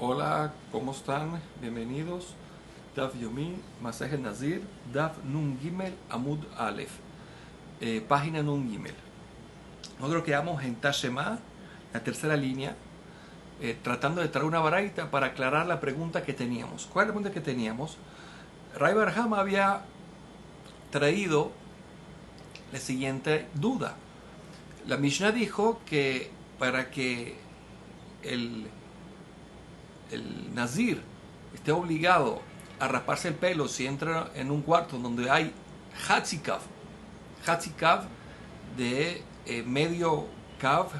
Hola, ¿cómo están? Bienvenidos. Daf Yomi, Masaje Nazir, Daf Nun Gimel, Amud Aleph, página Nun Gimel. Nosotros quedamos en Tashema, la tercera línea, tratando de traer una baraita para aclarar la pregunta que teníamos. ¿Cuál es la pregunta que teníamos? Ray Barham había traído la siguiente duda. La Mishnah dijo que para que el Nazir esté obligado a rasparse el pelo si entra en un cuarto donde hay Hatzikav de medio cav,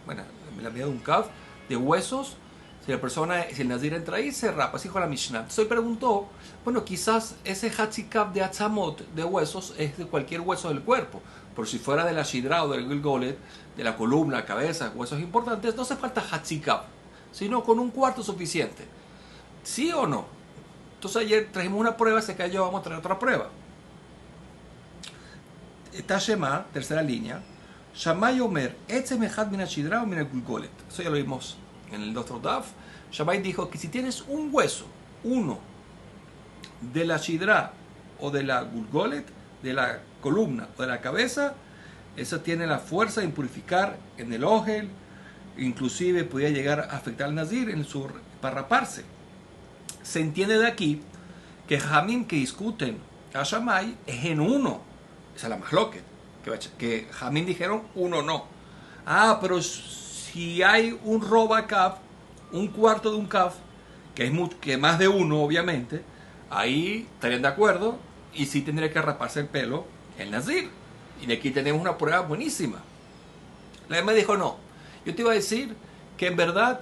bueno, la medida de un cav de huesos. Si el Nazir entra ahí, se rapa, así dijo la Mishnah. Entonces preguntó, bueno, quizás ese Hatzikav de Atzamot, de huesos, es de cualquier hueso del cuerpo. Pero si fuera de la Shidra o del Gilgolet, de la columna, cabeza, huesos importantes, no hace falta Hatzikav, sino con un cuarto suficiente. ¿Sí o no? Entonces ayer trajimos una prueba, se cayó, vamos a traer otra prueba. Tashema, tercera línea. Shammai Omer, Etzem Echad min hashidra o min el-Gulgolet. Eso ya lo vimos en el otro Daf. Shammai dijo que si tienes un hueso, uno, de la Shidra o de la Gulgolet, de la columna o de la cabeza, eso tiene la fuerza de impurificar en el ojel, inclusive podía llegar a afectar al Nazir para raparse. Se entiende de aquí que Jamim que discuten a Shammai es en uno. Esa es la mahloket. Que Jamim dijeron uno no. Pero si hay un roba kaf, un cuarto de un kaf, que más de uno obviamente, ahí estarían de acuerdo y sí tendría que raparse el pelo el Nazir. Y de aquí tenemos una prueba buenísima. La me dijo no. Yo te iba a decir que en verdad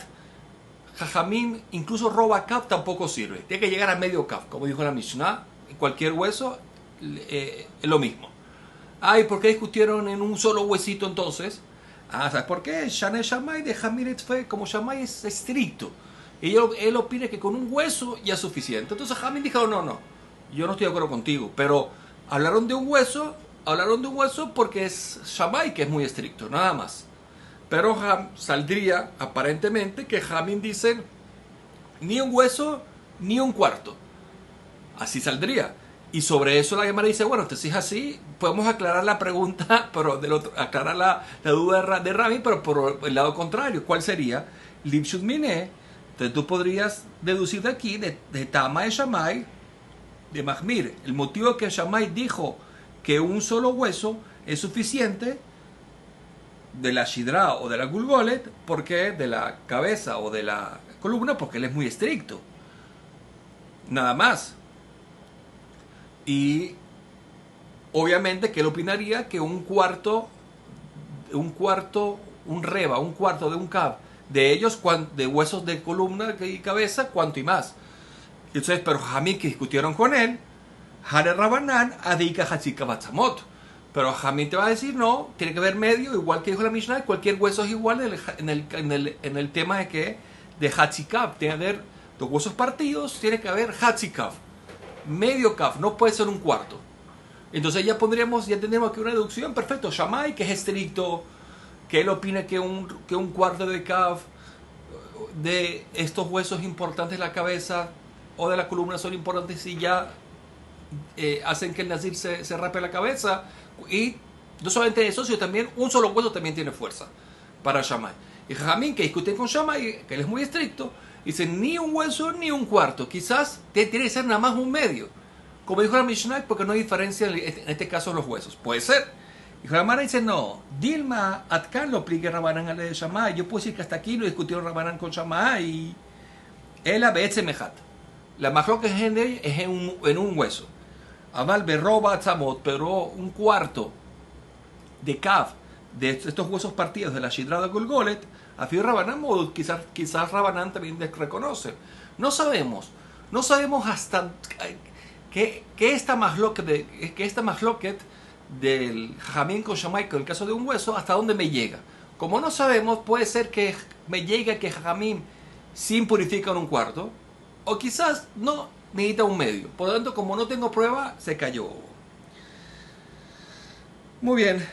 Jajamim, incluso roba kaf tampoco sirve. Tiene que llegar a medio kaf, como dijo la Mishnah. En cualquier hueso es lo mismo. ¿Y por qué discutieron en un solo huesito entonces? ¿Sabes por qué? Shane Shammai de Hamir Etfe, como Shammai es estricto. Y él opina que con un hueso ya es suficiente. Entonces Jamim dijo, no, yo no estoy de acuerdo contigo. Pero hablaron de un hueso porque es Shammai que es muy estricto, nada más. Pero saldría aparentemente que Jamim dicen ni un hueso ni un cuarto. Así saldría. Y sobre eso la Gemara dice, bueno, entonces si es así, podemos aclarar la pregunta, pero aclarar la duda de Rami, pero por el lado contrario. ¿Cuál sería? Lipshut Mine. Entonces tú podrías deducir de aquí, de Tama de Shammai, de Mahmir, el motivo que Shammai dijo que un solo hueso es suficiente de la Shidra o de la Gulgolet, porque de la cabeza o de la columna, porque él es muy estricto. Nada más. Y obviamente que él opinaría que un cuarto de un cab de ellos, de huesos de columna y cabeza, cuanto y más. Entonces, pero Jamim que discutieron con él, Hare Rabanan, Adika Hatzika Batzamot. Pero Jamim te va a decir, no, tiene que haber medio, igual que dijo la Mishnah, cualquier hueso es igual en el tema de que de Hatzikav, tiene que haber los huesos partidos, tiene que haber Hatzikav. Medio kaf, no puede ser un cuarto. Entonces ya tenemos aquí una deducción, perfecto. Shammai, que es estricto, que él opina que un cuarto de kaf de estos huesos importantes de la cabeza o de la columna son importantes y ya hacen que el Nazir se rape la cabeza. Y no solamente eso, sino también un solo hueso también tiene fuerza para Shammai. Y Jamim, que discuten con Shammai, que él es muy estricto, dice ni un hueso ni un cuarto. Quizás tiene que ser nada más un medio. Como dijo la Mishnah, porque no hay diferencia en este caso en los huesos. Puede ser. Y la Mara dice no. Dilma Atkan lo aplique Rabanán a la de Shammai. Yo puedo decir que hasta aquí lo discutieron Rabanán con Shammai. Y él a Beetze Mejat. La majloca es en un hueso. Amal berroba tzamot, pero un cuarto de Kav, de estos huesos partidos de la Shidra de Gulgolet, a Fio Rabanán, quizás Rabanán también reconoce. No sabemos hasta que esta mahloket del Jamim con Shammai, con el caso de un hueso, hasta dónde me llega. Como no sabemos, puede ser que me llegue que Jamim sí purifica en un cuarto, o quizás no necesita un medio. Por lo tanto, como no tengo prueba, se cayó. Muy bien.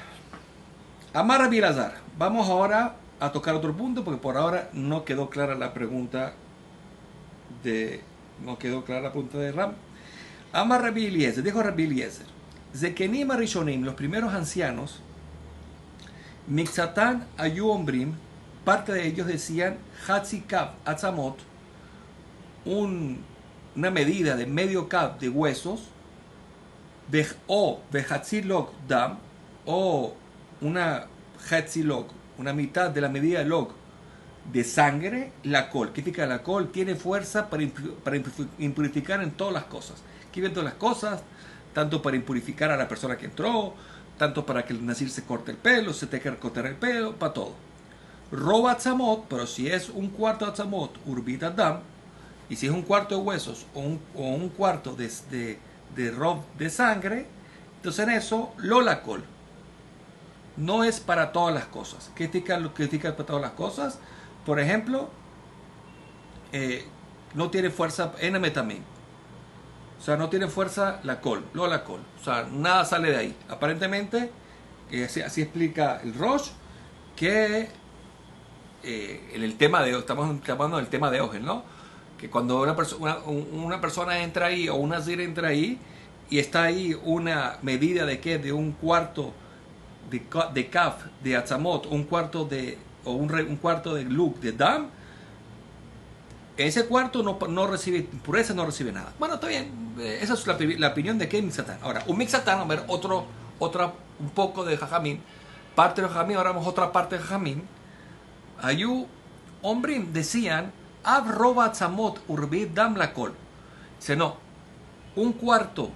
Amar Rabbi Elazar. Vamos ahora a tocar otro punto porque por ahora no quedó clara la pregunta de Ram. Ama Rabbi Eliezer, dijo Rabbi Eliezer, Zekenim Arishonim, los primeros ancianos, Mixatán Ayu Ombrim, parte de ellos decían Hatzi Kav Atzamot, una medida de medio kav de huesos, o Behatzi Log Dam, o una Hatzi Log, una mitad de la medida log de sangre, la col. ¿Qué significa la col? Tiene fuerza para impurificar en todas las cosas. Aquí ven todas las cosas, tanto para impurificar a la persona que entró, tanto para que el nazir se corte el pelo, se tenga que cortar el pelo, para todo. Roba tzamot, pero si es un cuarto de tzamot, urbit adam, y si es un cuarto de huesos o un cuarto de rob de sangre, entonces en eso, lola col. No es para todas las cosas. ¿Qué significa para todas las cosas? Por ejemplo, no tiene fuerza en también. O sea, no tiene fuerza la col, la col. O sea, nada sale de ahí. Aparentemente, así explica el Rosh, que en el tema de, estamos hablando del tema de Ogel, ¿no? Que cuando una persona entra ahí, o una nazir entra ahí, y está ahí una medida de ¿qué? De un cuarto de kaf, de atzamot, un cuarto de luk, de dam, ese cuarto no recibe impureza, no recibe nada. Bueno, está bien, esa es la opinión de Ken Mixatán. Ahora, un Mixatán, a ver, un poco de Jajamín, parte de Jajamín, ahora vamos a otra parte de Jajamín. Ayu, hombres decían, ab roba atzamot urbit dam la col. Dice, no, un cuarto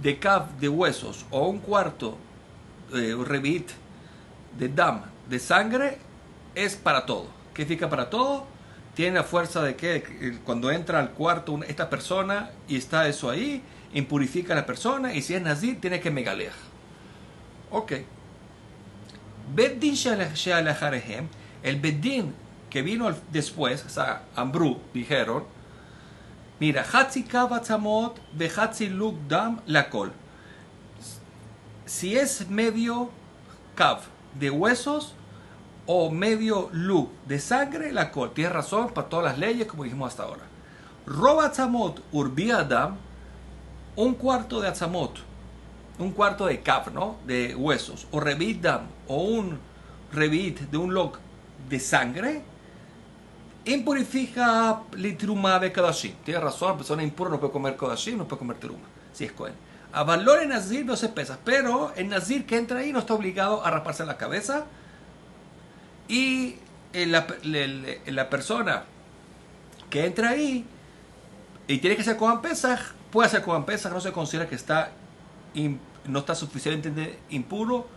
de kav de huesos o un cuarto revit de dam de sangre es para todo. ¿Qué significa para todo? Tiene la fuerza de que cuando entra al cuarto esta persona y está eso ahí, impurifica a la persona, y si es nazir tiene que megalear. Ok. Beddin shealajarehem, el Beddin que vino después, o sea, Ambrú, dijeron, mira, Hatzi Kav Atzamot ve Hatzi Luk Dam la col. Si es medio Kav de huesos o medio Luk de sangre, la col. Tienes razón para todas las leyes, como dijimos hasta ahora. Roba Atzamot Urbi Adam, un cuarto de Atzamot, un cuarto de Kav, ¿no? De huesos, o Revit Dam, o un Revit de un Luk de sangre, impurifica litruma de Kodashim. Tienes razón, la persona impura no puede comer Kodashim, no puede comer teruma, si es Cohen. A valor en nazir no se pesa, pero el nazir que entra ahí no está obligado a rasparse la cabeza, y la persona que entra ahí y tiene que ser Kohen Pesach, puede ser Kohen Pesach, no se considera que no está suficientemente impuro.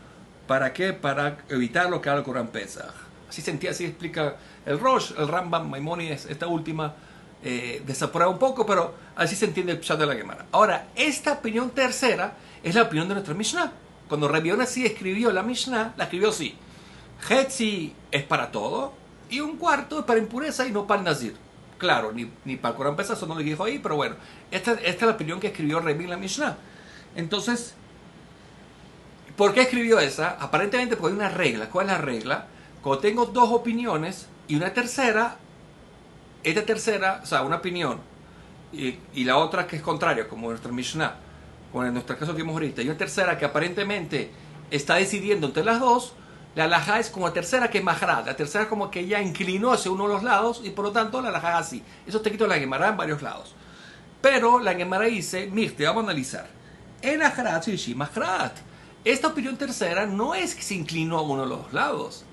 ¿Para qué? Para evitar lo que haga el Kohen Pesach. Así explica el Rosh, el Rambam, Maimónides, esta última desaprueba un poco, pero así se entiende el pshat de la Gemara. Ahora, esta opinión tercera es la opinión de nuestra Mishnah. Cuando Rabbi Yonasi escribió la Mishnah, la escribió así: Hetzi es para todo, y un cuarto es para impureza y no para el nazir. Claro, ni para el Kohen Pesach, eso no lo dijo ahí, pero bueno, esta es la opinión que escribió Rabbi en la Mishnah. Entonces, ¿por qué escribió esa? Aparentemente porque hay una regla. ¿Cuál es la regla? Cuando tengo dos opiniones y una tercera, esta tercera, o sea, una opinión y la otra que es contraria, como nuestra Mishnah, como en nuestro caso que vimos ahorita, y una tercera que aparentemente está decidiendo entre las dos, la halajá es como la tercera que es mahrad, la tercera como que ya inclinó hacia uno de los lados, y por lo tanto la halajá es así. Eso te quito la Gemara en varios lados. Pero la Gemara dice, mirte, vamos a analizar. En mahrad, sí, mahrad. Esta opinión tercera no es que se inclinó a uno de los dos lados.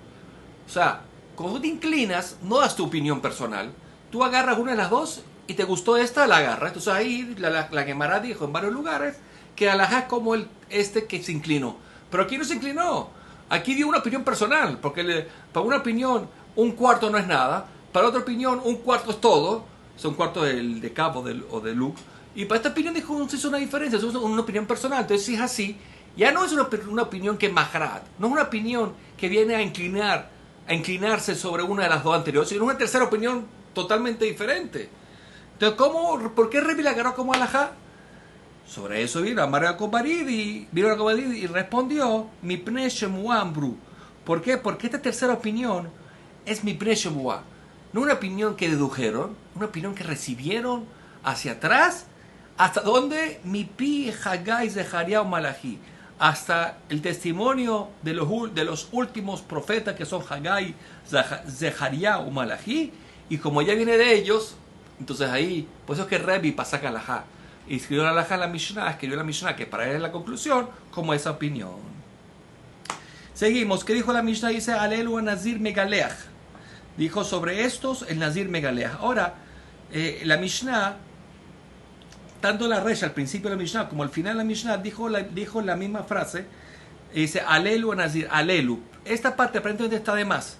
O sea, cuando tú te inclinas, no das tu opinión personal. Tú agarras una de las dos y te gustó esta, la agarras. Entonces ahí la Gemara dijo en varios lugares que alajá es como este que se inclinó. Pero aquí no se inclinó. Aquí dio una opinión personal. Porque para una opinión, un cuarto no es nada. Para otra opinión, un cuarto es todo. Es un cuarto de Cabo o de Luke. Y para esta opinión dijo, no se hizo una diferencia. Es una opinión personal. Entonces si es así, ya no es una opinión que maharat. No es una opinión que viene a inclinarse sobre una de las dos anteriores, sino una tercera opinión totalmente diferente. Entonces, ¿por qué Rebi la agarró como alajá? Sobre eso vino Amar Yaakov Barid y respondió: Mi pne shemu ambru, ¿Por qué? Porque esta tercera opinión es mi preshavua. No una opinión que dedujeron, una opinión que recibieron hacia atrás, hasta donde mi pi Haggai Zechariah Malachi, hasta el testimonio de los últimos profetas que son Haggai, Zechariah o Malachi, y como ya viene de ellos, entonces ahí, por eso es que Rebbe pasa a Halajá, y escribió la Halajá en la Mishnah, que para él es la conclusión, como esa opinión. Seguimos, ¿qué dijo la Mishnah? Dice, Alelu Nazir Megaleach. Dijo sobre estos el Nazir Megaleach. Ahora, la Mishnah, tanto la Resh al principio de la Mishnah como al final de la Mishnah, dijo la misma frase. Dice, Alelu Nazir, Alelu. Esta parte aparentemente está de más.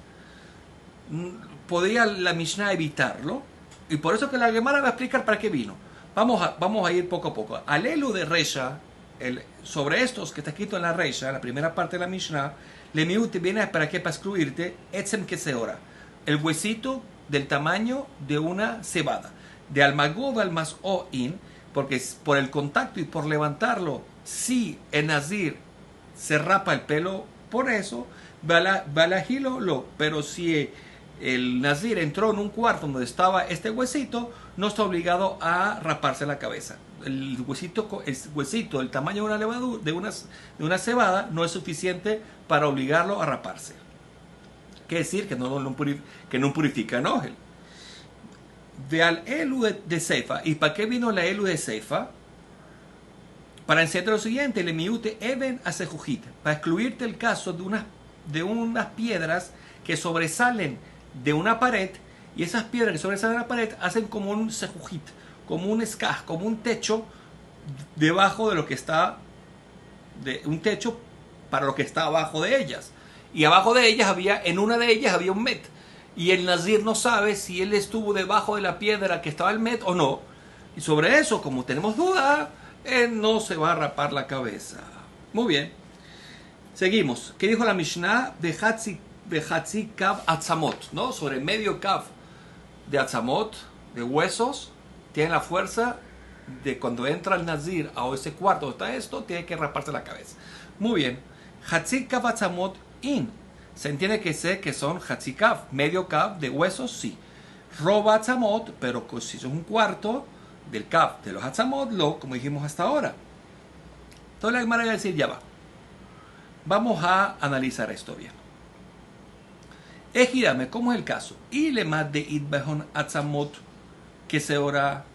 Podría la Mishnah evitarlo. Y por eso que la Gemara va a explicar para qué vino. Vamos a ir poco a poco. Alelu de Resha, sobre estos que está escrito en la Resha, la primera parte de la Mishnah, le miute viene para qué, para excluirte, etzem que se ora, el huesito del tamaño de una cebada, de almagod al mas'o'in, porque por el contacto y por levantarlo, si el nazir se rapa el pelo, por eso, balajilo lo, pero si el nazir entró en un cuarto donde estaba este huesito, no está obligado a raparse la cabeza. El huesito del tamaño de una levadura, de una cebada, no es suficiente para obligarlo a raparse. Quiere decir que no purifica en Ogel. De al elu de Seifa. ¿Y para qué vino la elu de Seifa? Para enseñarte lo siguiente, le miute even a sejujit, para excluirte el caso de unas piedras que sobresalen de una pared, y esas piedras que sobresalen de la pared hacen como un sejujit, como un escaj, como un techo debajo de lo que está, un techo para lo que está abajo de ellas. Y abajo de ellas en una de ellas había un met. Y el nazir no sabe si él estuvo debajo de la piedra que estaba el met o no. Y sobre eso, como tenemos duda, él no se va a rapar la cabeza. Muy bien. Seguimos. ¿Qué dijo la Mishnah? De Hatzi Kav Atzamot, ¿no? Sobre medio Kav de Atzamot, de huesos, tiene la fuerza de cuando entra el nazir a ese cuarto donde está esto, tiene que raparse la cabeza. Muy bien. Hatzi Kav Atzamot in. Se entiende que son Hatzi Kav, medio Kav de huesos, sí. Roba Atzamot, pero si es un cuarto del Kav de los Atzamot, como dijimos hasta ahora. Entonces la Gemara va a decir, ya va. Vamos a analizar esto bien. Ejidame, ¿cómo es el caso? Y le más de Idbehon Atzamot que se ora.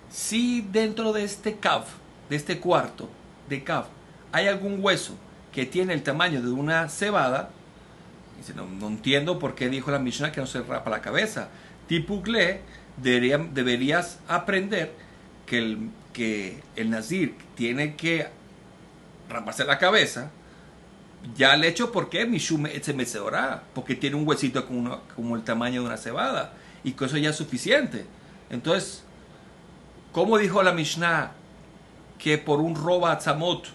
Si dentro de este Kav, de este cuarto de Kav, hay algún hueso que tiene el tamaño de una cebada, dice, no entiendo por qué dijo la Mishnah que no se rapa la cabeza. Tipucle, deberías aprender que el nazir tiene que raparse la cabeza. Ya el hecho, ¿por qué? Porque tiene un huesito como el tamaño de una cebada. Y que eso ya es suficiente. Entonces, ¿cómo dijo la Mishnah que por un roba atzamot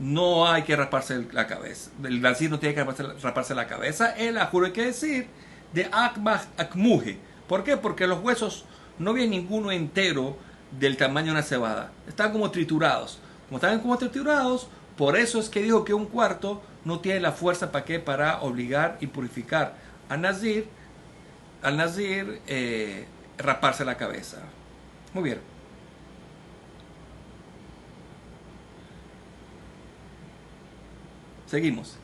no hay que raparse la cabeza? El nazir no tiene que raparse la cabeza. El ajuro hay que decir de akmach akmuhe. ¿Por qué? Porque los huesos no viene ninguno entero del tamaño de una cebada. Están como triturados. Como están como triturados, por eso es que dijo que un cuarto no tiene la fuerza para qué, para obligar y purificar al nazir raparse la cabeza. Muy bien. Seguimos.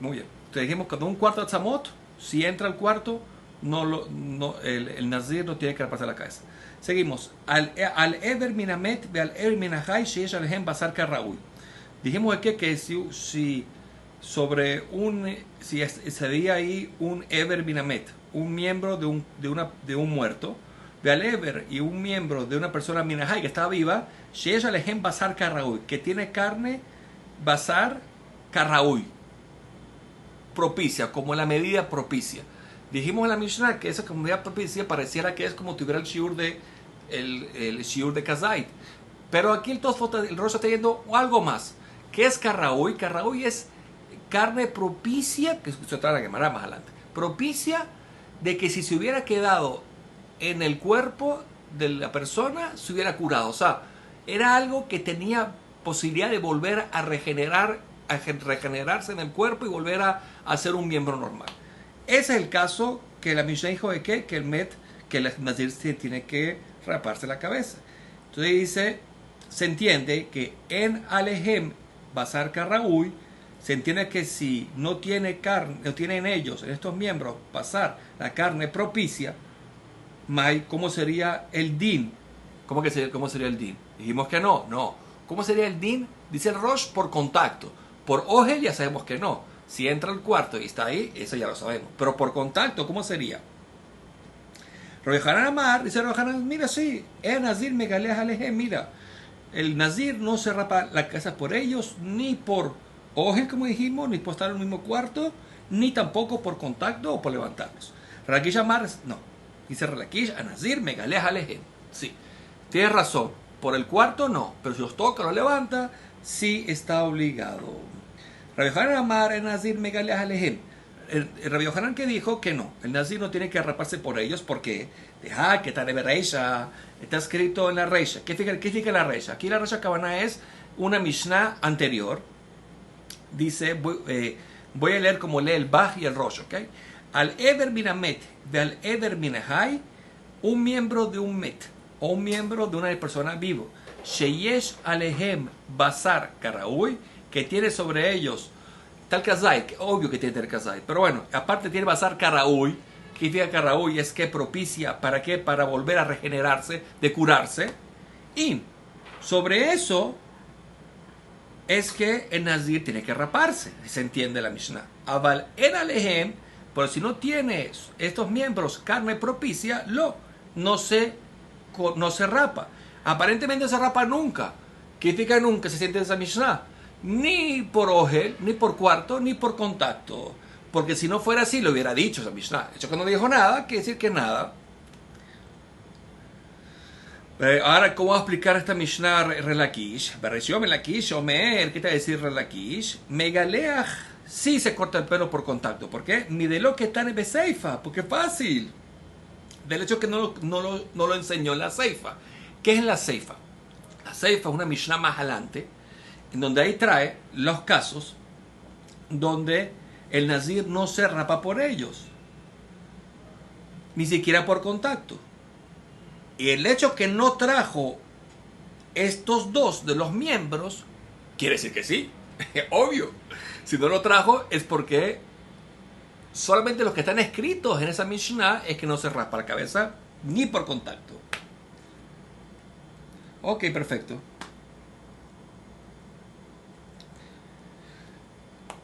Muy bien. Te dijimos que cuando un cuarto de tzamot, si entra al cuarto, el nazir no tiene que raparse la cabeza. Seguimos. Al ever minamet ve al ever minahai sheyesh alehem basar karraui. Dijimos que si sería ahí un ever minamet, un miembro de un muerto, ve al ever y un miembro de una persona minahai que está viva, sheyesh alehem basar karraui, que tiene carne basar karraui, propicia, como la medida propicia. Dijimos en la Mishnah que esa comunidad propicia pareciera que es como tuviera el shiur de Kazait. Pero aquí el Rosh está yendo algo más. ¿Qué es Karraui? Karraui es carne propicia, que se trae la Gemara más adelante. Propicia de que si se hubiera quedado en el cuerpo de la persona, se hubiera curado. O sea, era algo que tenía posibilidad de volver a regenerarse en el cuerpo y volver a ser un miembro normal. Ese es el caso que la Mishnah dijo de que el Nazir se tiene que raparse la cabeza. Entonces dice, se entiende que en Alejem Basar Karraúi, se entiende que si no tiene carne, no tienen ellos, en estos miembros, pasar la carne propicia, ¿cómo sería el din? ¿Cómo sería el din? Dijimos que no. ¿Cómo sería el din? Dice el Rosh, por contacto. Por Ogel ya sabemos que no. Si entra al cuarto y está ahí, eso ya lo sabemos. Pero por contacto, ¿cómo sería? Rabbi Hanan Amar, dice Rabbi Hanan, mira, sí, Nazir Megaleh Alejem, mira, el Nazir no se rapa la cabeza por ellos, ni por Ogel, como dijimos, ni por estar en el mismo cuarto, ni tampoco por contacto o por levantarlos. Rakish Amar, no. Dice Rakish, a Nazir Megaleh Alejem. Sí, tienes razón. Por el cuarto no, pero si los toca, los levanta, sí está obligado. Rabbi Hanan Amar, el Nazir Megaleh Alejem. El Rabbi Yohanan que dijo que no, el Nazir no tiene que raparse por ellos porque que está en Reisha, está escrito en la Reisha. ¿Qué significa la Reisha? Aquí la Reisha Kavanah es una Mishnah anterior. Dice, voy a leer como lee el Baj y el Rosh, ¿ok? Al Eber Minamet de al Eber Minahai, un miembro de un Met o un miembro de una persona vivo. Sheyesh Alehem Basar Karaui, que tiene sobre ellos tal Kazai, obvio que tiene que tener Kazai, pero bueno, aparte tiene Basar Karaui, que significa Karaui es que propicia, ¿para qué? Para volver a regenerarse, de curarse. Y sobre eso es que el Nazir tiene que raparse, se entiende la Mishnah. Aval en Alejem, pero si no tiene estos miembros carne propicia, no se rapa. Aparentemente no se rapa nunca. ¿Qué significa nunca? Se siente esa Mishnah. Ni por Ogel, ni por cuarto, ni por contacto. Porque si no fuera así, lo hubiera dicho esa Mishnah. Hecho que no dijo nada, quiere decir que nada. Ahora, ¿cómo va a explicar esta Mishnah Relakish? Bereció Melakish, Omer, ¿qué te va a decir Relakish? Megaleach, sí se corta el pelo por contacto. ¿Por qué? Ni de lo que está en Beseifa, porque es fácil. Del hecho que no lo enseñó en la Seifa. ¿Qué es en la Seifa? La Seifa es una Mishnah más adelante, en donde ahí trae los casos donde el Nazir no se rapa por ellos, ni siquiera por contacto. Y el hecho que no trajo estos dos de los miembros, quiere decir que sí, obvio. Si no lo trajo es porque solamente los que están escritos en esa Mishnah es que no se raspa la cabeza ni por contacto. Ok, perfecto.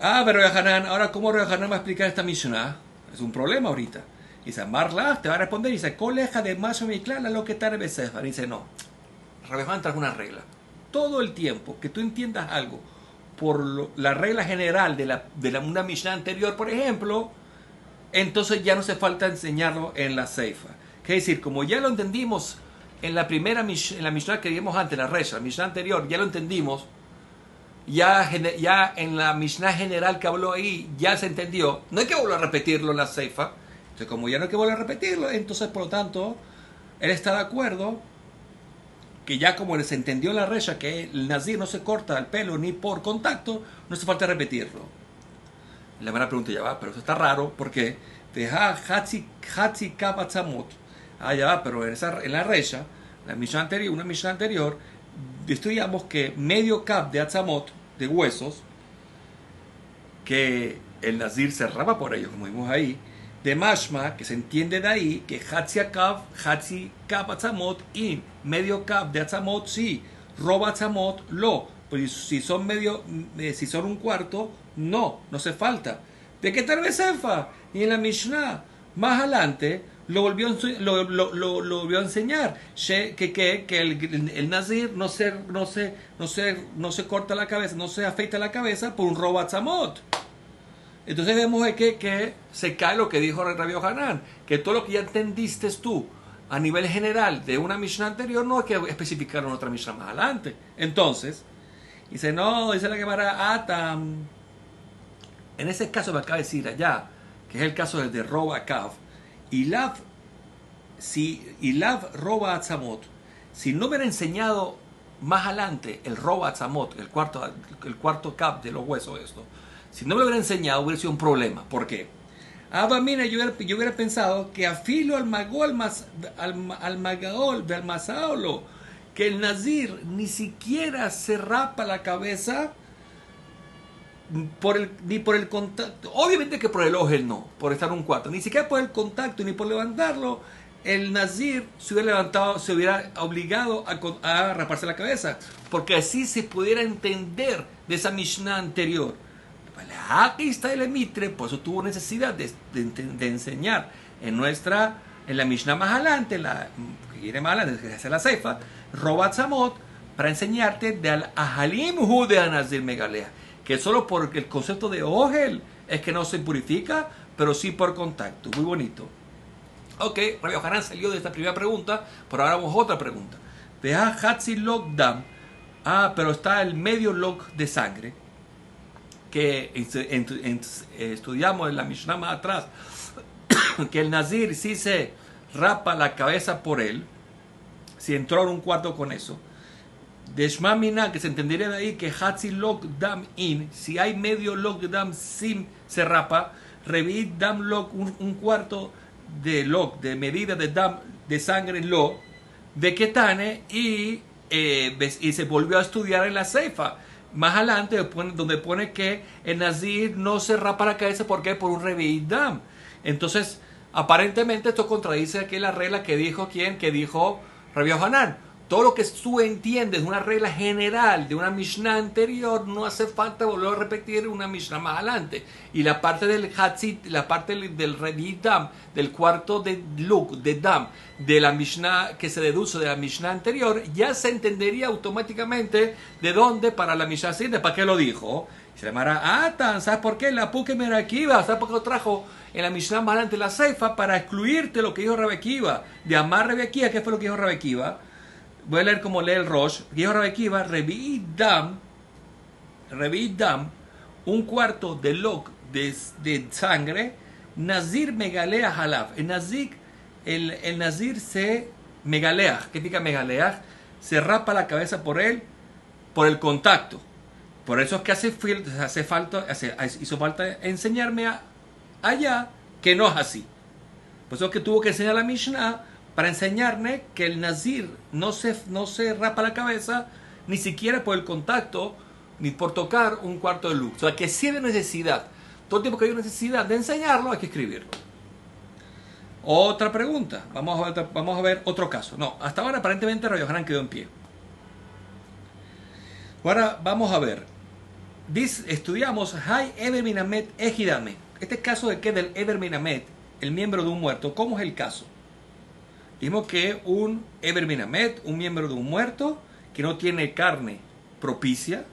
Pero Yohanan, ahora ¿cómo Yohanan va a explicar esta Mishnah? Es un problema ahorita. Dice, Marla te va a responder, dice, coleja de Maso Mikla lo que tarde Besefa. Dice, no. Rabbi Yohanan trae una regla. Todo el tiempo que tú entiendas algo por la regla general de una Mishnah anterior, por ejemplo, entonces ya no hace falta enseñarlo en la Seifa. Es decir, como ya lo entendimos en la primera Mishnah, en la Mishnah que vimos antes, la Resha, la Mishnah anterior, ya lo entendimos. Ya en la Mishnah general que habló ahí, ya se entendió. No hay que volver a repetirlo en la Seifa. Entonces, como ya no hay que volver a repetirlo, entonces, por lo tanto, él está de acuerdo que ya como se entendió en la Resha que el Nazir no se corta el pelo ni por contacto, no hace falta repetirlo. La primera pregunta ya va, pero eso está raro, porque deja Hatzi Kabatzamot. Ya va, pero en la Resha, una Mishnah anterior, estudiamos que medio cap de atzamot, de huesos, que el Nazir se rapa por ellos, como vimos ahí, de mashma, que se entiende de ahí, que hatzi cap atzamot, y medio cap de atzamot, sí, roba atzamot, pues si son si son un cuarto, no hace falta. ¿De qué tal Besefa? Y en la Mishnah, más adelante, lo volvió a enseñar que el Nazir no se corta la cabeza, no se afeita la cabeza por un robatzamot. Entonces vemos que se cae lo que dijo Rabbi Yohanan, que todo lo que ya entendiste tú a nivel general de una Mishnah anterior no hay que especificarlo en otra Mishnah más adelante. Entonces dice la Gemara Atam, en ese caso me acaba de decir allá, que es el caso del de roba kav, y Lav roba atzamot, si no hubiera enseñado más adelante, el Robat Samot, el cuarto cap de los huesos, esto, si no me lo hubiera enseñado, hubiera sido un problema. ¿Por qué? Mira, yo hubiera pensado que afilo al magol, al magaol, al masaolo, que el nazir ni siquiera se rapa la cabeza ni por el contacto. Obviamente que por el ojel no, por estar en un cuarto. Ni siquiera por el contacto ni por levantarlo, el nazir se hubiera levantado, se hubiera obligado a raparse la cabeza. Porque así se pudiera entender de esa Mishnah anterior. Aquí está el emitre, por eso tuvo necesidad de enseñar en la Mishnah más adelante, que viene más adelante, que es la Seifa, Robat Samot, para enseñarte de al Ahalim Hu de Anazir Megalea, que solo por el concepto de Ogel es que no se purifica, pero sí por contacto. Muy bonito. Ok, Rabbi Yohanan salió de esta primera pregunta, pero ahora vamos a otra pregunta. Deja Hatzi Log Dam. Pero está el medio log de sangre, que estudiamos en la Mishnah más atrás, que el nazir si se rapa la cabeza por él, si entró en un cuarto con eso, de Shma Mina, que se entendería de ahí que Hatzi Log Dam In, si hay medio log dam sin se rapa, Revit Dam Log, un cuarto de log, de medida de dam, de sangre lo, de Ketane, y se volvió a estudiar en la Seifa. Más adelante, donde pone que el nazir no se rapa la cabeza porque por un Revit Dam. Entonces, aparentemente esto contradice aquí la regla que dijo ¿quién? Que dijo Rabbi Yohanan. Todo lo que tú entiendes de una regla general de una Mishnah anterior, no hace falta volver a repetir una Mishnah más adelante. Y la parte del Hatzit, la parte del Revit Dam, del cuarto de Luk, de Dam, de la Mishnah que se deduce de la Mishnah anterior, ya se entendería automáticamente de dónde para la Mishnah siguiente. ¿Para qué lo dijo? Se llamará Atan, ¿sabes por qué? La Puke Merakiva, ¿sabes por qué lo trajo en la Mishnah más adelante la Seifa? Para excluirte lo que dijo Rabbi Akiva. De amar Rabbi Akiva, ¿qué fue lo que dijo Rabbi Akiva? Voy a leer como lee el Rosh. Dijo Rabbi Akiva, Revit Dam, un cuarto de log de sangre, Nazir Megalea Halaf. El Nazir se megalea. ¿Qué significa megalea? Se rapa la cabeza por él, por el contacto. Por eso es que hizo falta enseñarme allá que no es así. Por eso es que tuvo que enseñar la Mishnah para enseñarme que el nazir no se rapa la cabeza ni siquiera por el contacto ni por tocar un cuarto de luz. O sea, que si hay necesidad, todo el tiempo que hay necesidad de enseñarlo, hay que escribirlo. Otra pregunta. Vamos a ver otro caso. No, hasta ahora aparentemente Rabbi Yohanan quedó en pie. Ahora vamos a ver. Estudiamos Hay Eber Minamet Ejidame. Este caso de que del Eber Minamet, el miembro de un muerto, ¿cómo es el caso? Dijimos que un Eber Minamet, un miembro de un muerto que no tiene carne propicia,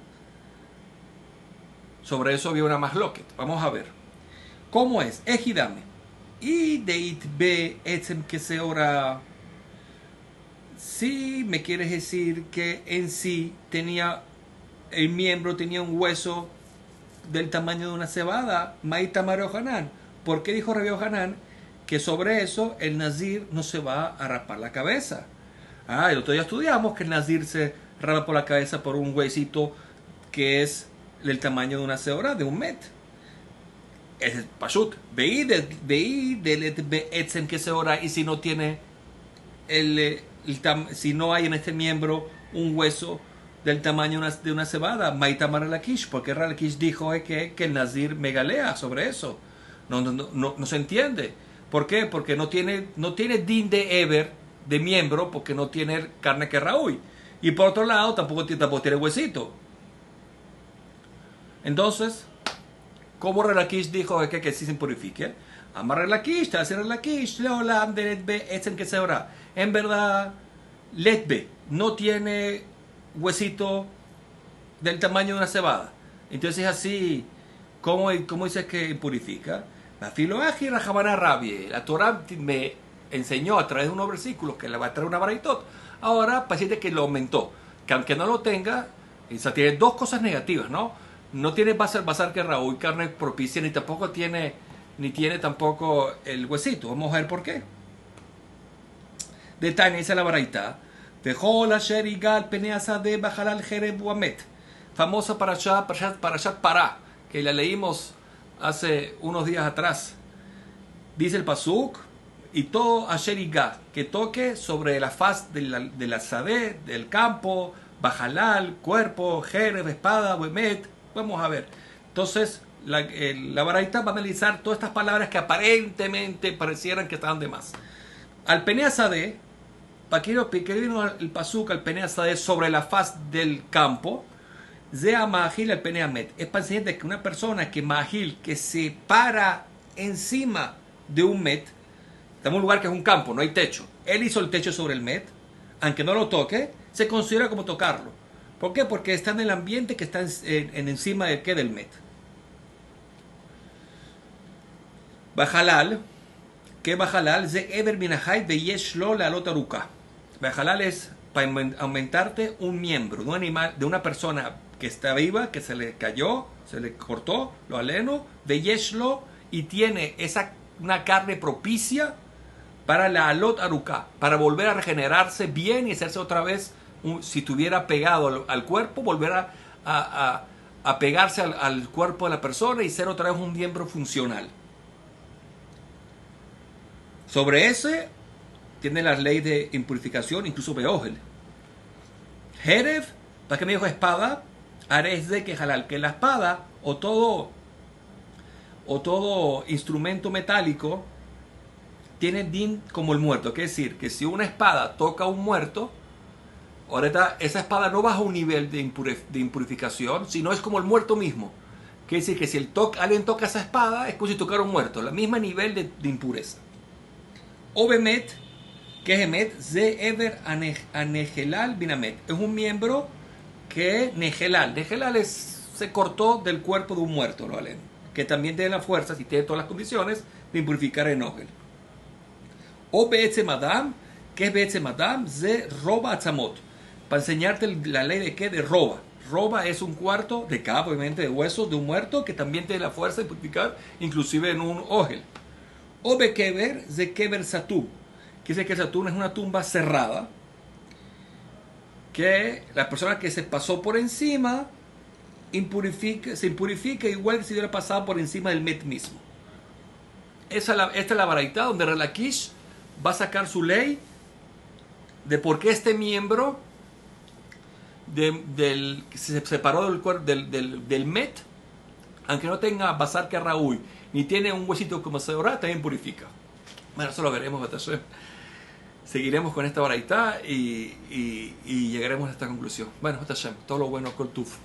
sobre eso había una masloquet. Vamos a ver. ¿Cómo es? Ejidame. Y de itbe etzem que se ora. Si me quieres decir que en sí el miembro tenía un hueso del tamaño de una cebada, Maita Mar Yohanan. ¿Por qué dijo Rabbi Yohanan que sobre eso el nazir no se va a rapar la cabeza? El otro día estudiamos que el nazir se rapa por la cabeza por un huesito que es del tamaño de una cebada, de un met. Es pashut. Veí del etzem que se ora, y si no tiene si no hay en este miembro un hueso del tamaño de una cebada, Maitamar Lakish, porque Lakish dijo que el nazir megalea sobre eso. No se entiende. ¿Por qué? Porque no tiene din de Eber, de miembro, porque no tiene carne que raúl. Y por otro lado, tampoco tiene huesito. Entonces, ¿cómo Lakish dijo que sí se purifique? Amar Lakish, te hace Lakish, leolam de letbe, etzen que se ora. En verdad, letbe no tiene huesito del tamaño de una cebada. Entonces así, ¿cómo dice que purifica? La filoaji rajamana rabie. La Torah me enseñó a través de unos versículos que le va a traer una baraitot. Ahora, paciente que lo aumentó. Que aunque no lo tenga, o sea, tiene dos cosas negativas, ¿no? No tiene basar que raúl, carne propicia, ni tiene tampoco el huesito. Vamos a ver por qué. De Tania dice la baraita. Vejol asher igal penei asadeh bajalal jereb uamet. Famosa parashat Pará, que la leímos hace unos días atrás. Dice el pasuk, y todo asher igal, que toque sobre la faz de la sadeh, del campo, bajalal, cuerpo, jereb, espada, uamet. Vamos a ver. Entonces, la baraita va a analizar todas estas palabras que aparentemente parecieran que estaban de más. Al penei asadeh, para que vino el pasuk al penei asadeh sobre la faz del campo, Zea Mahil al penei amet. Es para enseñarte que una persona que Mahil, que se para encima de un met, estamos en un lugar que es un campo, no hay techo. Él hizo el techo sobre el met, aunque no lo toque, se considera como tocarlo. ¿Por qué? Porque está en el ambiente que está encima de qué del met. Bajalal, que Bajalal, Ze Eber Minahai de Yeshlo la Alot Aruka. Bajalal es para aumentarte un miembro de un animal, de una persona que está viva, que se le cayó, se le cortó, lo aleno, de Yeshlo, y tiene una carne propicia para la Alot Aruka, para volver a regenerarse bien y hacerse otra vez, si estuviera pegado al cuerpo, volver a pegarse al cuerpo de la persona y ser otra vez un miembro funcional. Sobre ese tiene la ley de impurificación, incluso Beogel. Jereb, ¿para qué me dijo espada? Ares de que jalal, que la espada o todo instrumento metálico tiene din como el muerto. Quiere decir que si una espada toca a un muerto, ahorita esa espada no baja un nivel de impurificación, sino es como el muerto mismo. Quiere decir que si alguien toca esa espada, es como si tocara un muerto, el mismo nivel de impureza. Obemet, que es Emet, Ze Ever Anegelal Binamet. Es un miembro que Negelal. Negelal se cortó del cuerpo de un muerto, lo valen. Que también tiene la fuerza, si tiene todas las condiciones, de impurificar en Ogel. O Beetze Madam, que es Beetze Madam, Ze Roba Atzamot. Para enseñarte la ley de qué, de roba. Roba es un cuarto de cada, obviamente, de huesos de un muerto que también tiene la fuerza de impurificar, inclusive en un Ogel. O Bekeber, Ze Keber Satub. Que dice que el Saturno es una tumba cerrada, que la persona que se pasó por encima se impurifica igual que si hubiera pasado por encima del met mismo. Esta es la baraita donde Relakish va a sacar su ley de por qué este miembro que se separó del met, aunque no tenga basar que Raúl ni tiene un huesito como Seorá, también purifica. Bueno, eso lo veremos, Batashem. Seguiremos con esta baraita y llegaremos a esta conclusión. Bueno, Batashem, todo lo bueno, Kol Tuf.